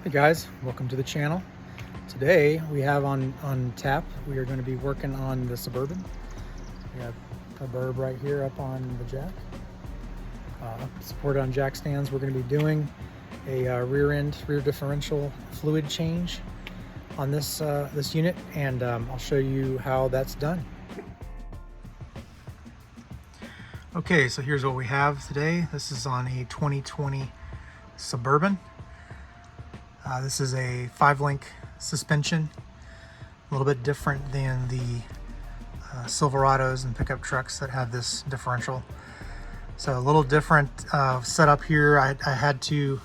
Hey guys, welcome to the channel. Today we have on tap, we are going to be working on the Suburban. We have a burb right here up on the jack, supported on jack stands. We're going to be doing a rear differential fluid change on this this unit, and I'll show you how that's done. Okay, so here's what we have today. This is on a 2020 Suburban. This is a 5-link suspension, a little bit different than the Silverados and pickup trucks that have this differential. So a little different setup here. I had to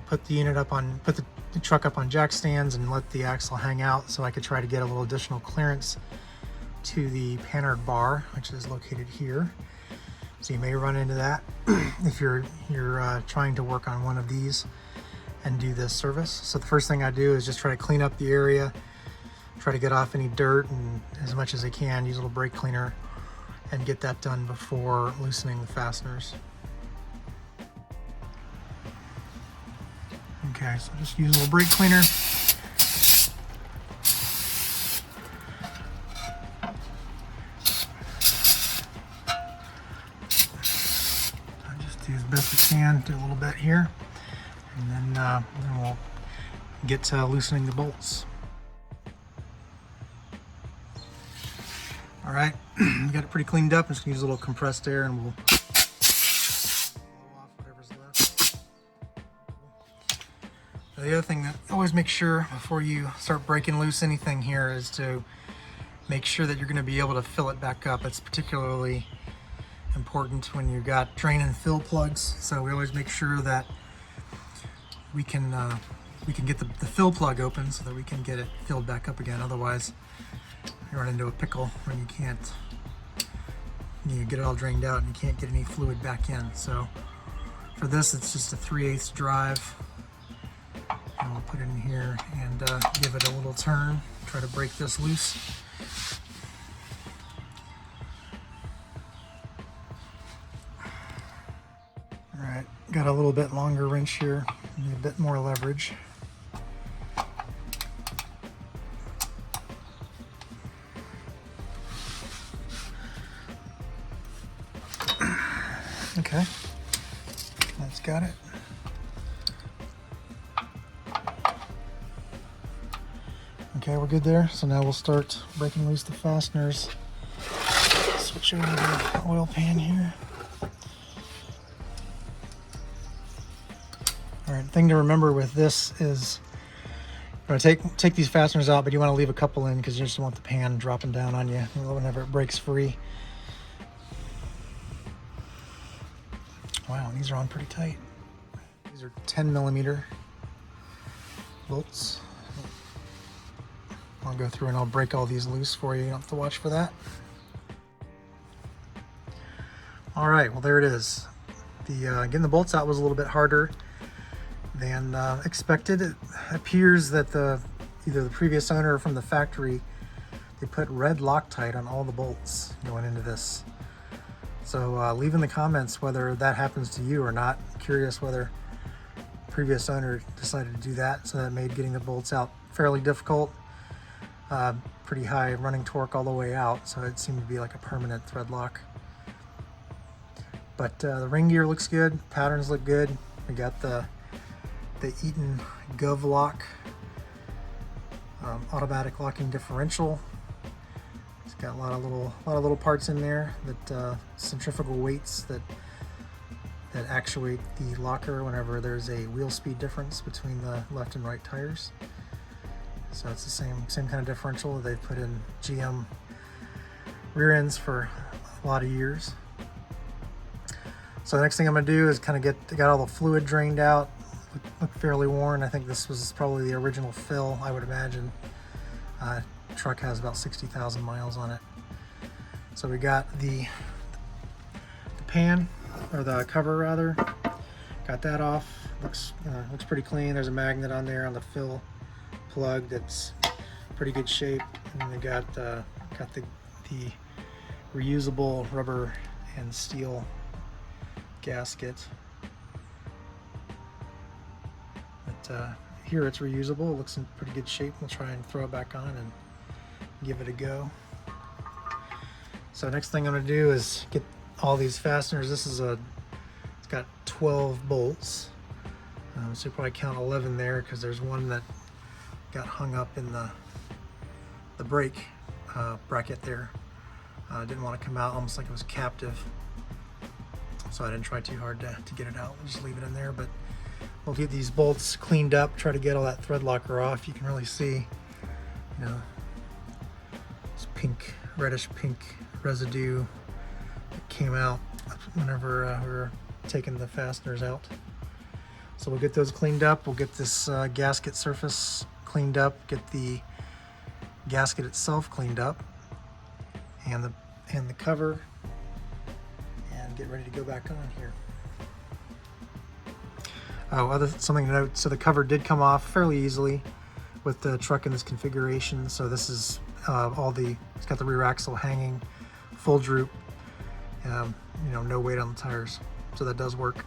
put the truck up on jack stands and let the axle hang out so I could try to get a little additional clearance to the panhard bar, which is located here. So you may run into that if you're trying to work on one of these and do this service. So the first thing I do is just try to clean up the area, try to get off any dirt and as much as I can, use a little brake cleaner and get that done before loosening the fasteners. Okay, so just use a little brake cleaner. I just do as best I can, do a little bit here. And then we'll get to loosening the bolts. All right, got it pretty cleaned up. I'm just gonna use a little compressed air and we'll blow off whatever's left. The other thing that always make sure before you start breaking loose anything here is to make sure that you're gonna be able to fill it back up. It's particularly important when you've got drain and fill plugs. So we always make sure that we can get the fill plug open so that we can get it filled back up again. Otherwise, you run into a pickle when you can't get it all drained out and you can't get any fluid back in. So for this, it's just a 3/8 drive. And we'll put it in here and give it a little turn. Try to break this loose. All right, got a little bit longer wrench here. Need a bit more leverage. Okay, that's got it. Okay, we're good there. So now we'll start breaking loose the fasteners. Switch over to the oil pan here. All right, thing to remember with this is you're gonna take these fasteners out, but you want to leave a couple in because you just don't want the pan dropping down on you whenever it breaks free. Wow, these are on pretty tight. These are 10mm bolts. I'll go through and I'll break all these loose for you. You don't have to watch for that. All right, well there it is. Getting the bolts out was a little bit harder than expected. It appears that either the previous owner or from the factory, they put red Loctite on all the bolts going into this. So leave in the comments whether that happens to you or not. I'm curious whether the previous owner decided to do that, so that made getting the bolts out fairly difficult. Pretty high running torque all the way out, so it seemed to be like a permanent thread lock. But the ring gear looks good, patterns look good. We got the Eaton Gov lock, automatic locking differential. It's got a lot of little parts in there that centrifugal weights that actuate the locker whenever there's a wheel speed difference between the left and right tires. So it's the same kind of differential that they've put in GM rear ends for a lot of years. So the next thing I'm gonna do is kind of got all the fluid drained out. Look fairly worn. I think this was probably the original fill, I would imagine. Truck has about 60,000 miles on it. So we got the pan, or the cover rather. Got that off. Looks pretty clean. There's a magnet on there on the fill plug that's pretty good shape. And then we got the reusable rubber and steel gasket. But here it's reusable. It looks in pretty good shape. We'll try and throw it back on and give it a go. So next thing I'm going to do is get all these fasteners. It's got 12 bolts. So you probably count 11 there because there's one that got hung up in the brake bracket there. Didn't want to come out, almost like it was captive. So I didn't try too hard to get it out. We'll just leave it in there, but we'll get these bolts cleaned up, try to get all that thread locker off. You can really see, you know, this pink, reddish pink residue that came out whenever we were taking the fasteners out. So we'll get those cleaned up. We'll get this gasket surface cleaned up, get the gasket itself cleaned up, and the cover, and get ready to go back on here. Oh, something to note, so the cover did come off fairly easily with the truck in this configuration. So this is it's got the rear axle hanging, full droop, you know, no weight on the tires. So that does work.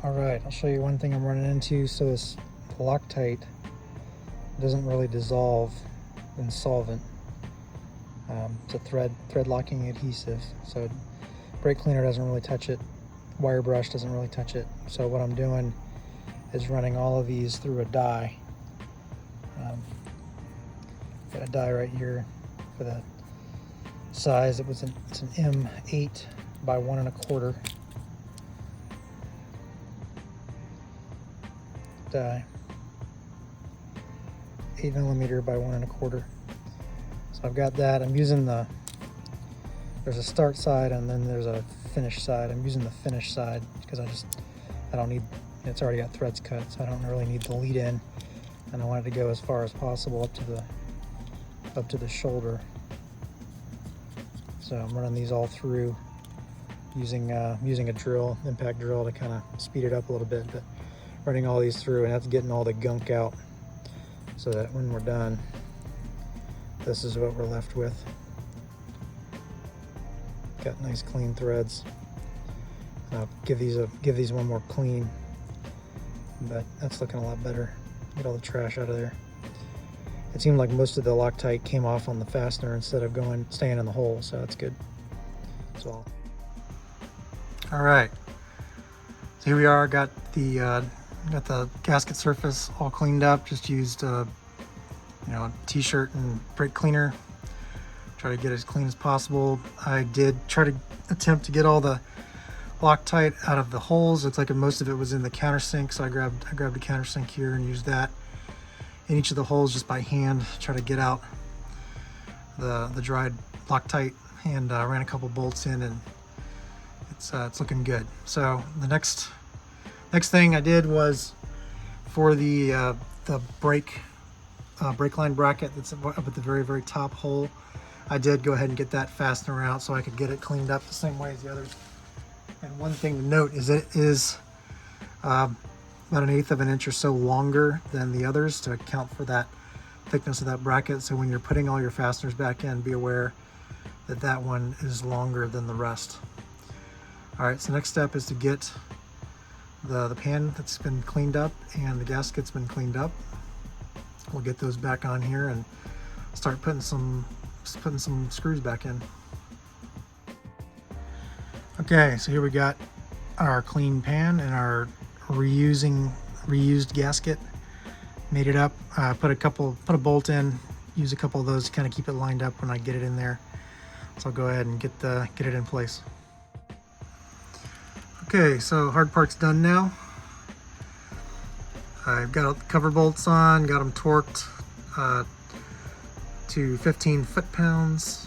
All right, I'll show you one thing I'm running into. So this Loctite doesn't really dissolve in solvent. It's a thread locking adhesive, so brake cleaner doesn't really touch it, wire brush doesn't really touch it. So what I'm doing is running all of these through a die. Got a die right here for the size. It's an M8 by 1 1/4 die, 8mm by 1 1/4. So I've got that. I'm using there's a start side and then there's a finish side. I'm using the finish side because I don't need, it's already got threads cut, so I don't really need the lead in, and I wanted to go as far as possible up to the shoulder. So I'm running these all through using a drill, impact drill, to kind of speed it up a little bit, but running all these through, and that's getting all the gunk out so that when we're done, this is what we're left with. Got nice clean threads. And I'll give these one more clean, but that's looking a lot better. Get all the trash out of there. It seemed like most of the Loctite came off on the fastener instead of staying in the hole, so that's good. That's all. All right, so here we are. Got the gasket surface all cleaned up. Just used you know, a t-shirt and brake cleaner. Try to get it as clean as possible. I did try to attempt to get all the Loctite out of the holes. Looks like most of it was in the countersink, so I grabbed the countersink here and used that in each of the holes just by hand. Try to get out the dried Loctite, and ran a couple bolts in, and it's looking good. So the next thing I did was for the brake line bracket that's up at the very, very top hole. I did go ahead and get that fastener out so I could get it cleaned up the same way as the others. And one thing to note is it is about 1/8 of an inch or so longer than the others to account for that thickness of that bracket. So when you're putting all your fasteners back in, be aware that that one is longer than the rest. All right, so next step is to get the pan that's been cleaned up and the gasket's been cleaned up. We'll get those back on here and start putting some screws back in. Okay, so here we got our clean pan and our reused gasket. Made it up. Put a bolt in. Use a couple of those to kind of keep it lined up when I get it in there. So I'll go ahead and get it in place. Okay, so hard part's done now. I've got the cover bolts on, got them torqued to 15 foot-pounds,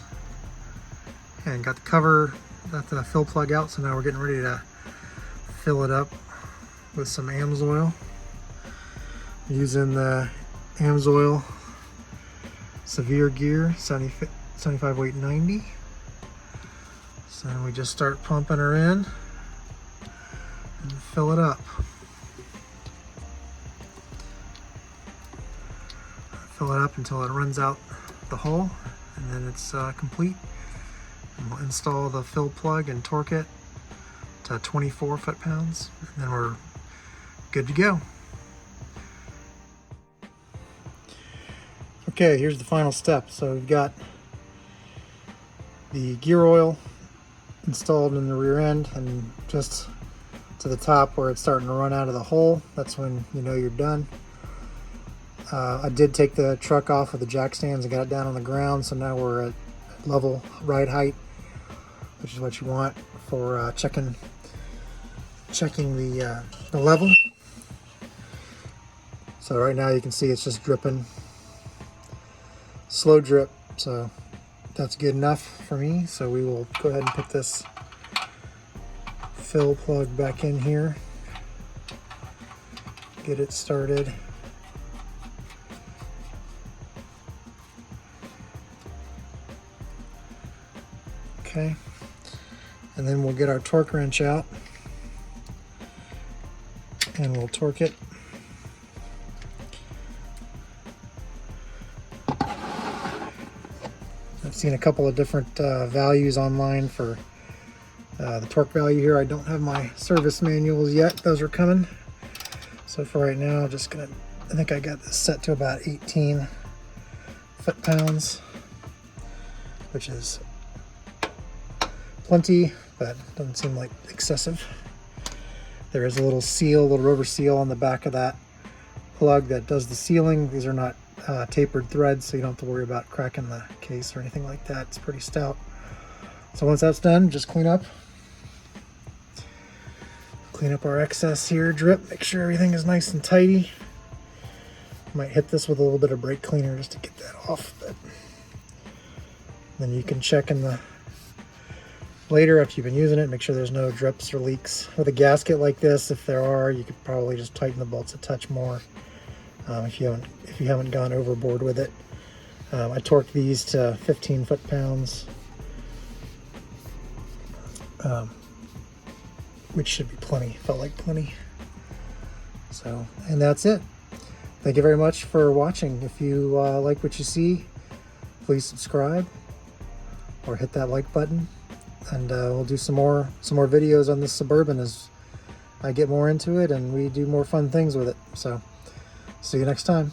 and got the cover, got the fill plug out. So now we're getting ready to fill it up with some AMSOIL. Using the AMSOIL Severe Gear 75 weight 90. So we just start pumping her in and fill it up. Fill it up until it runs out the hole, and then it's complete. And we'll install the fill plug and torque it to 24 foot-pounds, and then we're good to go. Okay, here's the final step. So we've got the gear oil installed in the rear end, and just to the top where it's starting to run out of the hole, that's when you know you're done. I did take the truck off with the jack stands and got it down on the ground, so now we're at level ride height, which is what you want for checking the level. So right now you can see it's just dripping, slow drip, so that's good enough for me. So we will go ahead and put this fill plug back in here, get it started. Okay, and then we'll get our torque wrench out and we'll torque it. I've seen a couple of different values online for the torque value here. I don't have my service manuals yet. Those are coming. So for right now, just gonna, I think I got this set to about 18 foot-pounds, which is plenty, but doesn't seem like excessive. There is a little seal, a little rubber seal on the back of that plug that does the sealing. These are not tapered threads, so you don't have to worry about cracking the case or anything like that. It's pretty stout. So once that's done, just clean up our excess here, drip, make sure everything is nice and tidy. Might hit this with a little bit of brake cleaner just to get that off, but then you can check in the later after you've been using it, make sure there's no drips or leaks. With a gasket like this, if there are, you could probably just tighten the bolts a touch more if you haven't gone overboard with it. I torqued these to 15 foot-pounds, which should be plenty. Felt like plenty. So, and that's it. Thank you very much for watching. If you like what you see, please subscribe or hit that like button. And we'll do some more videos on this Suburban as I get more into it and we do more fun things with it. So see you next time.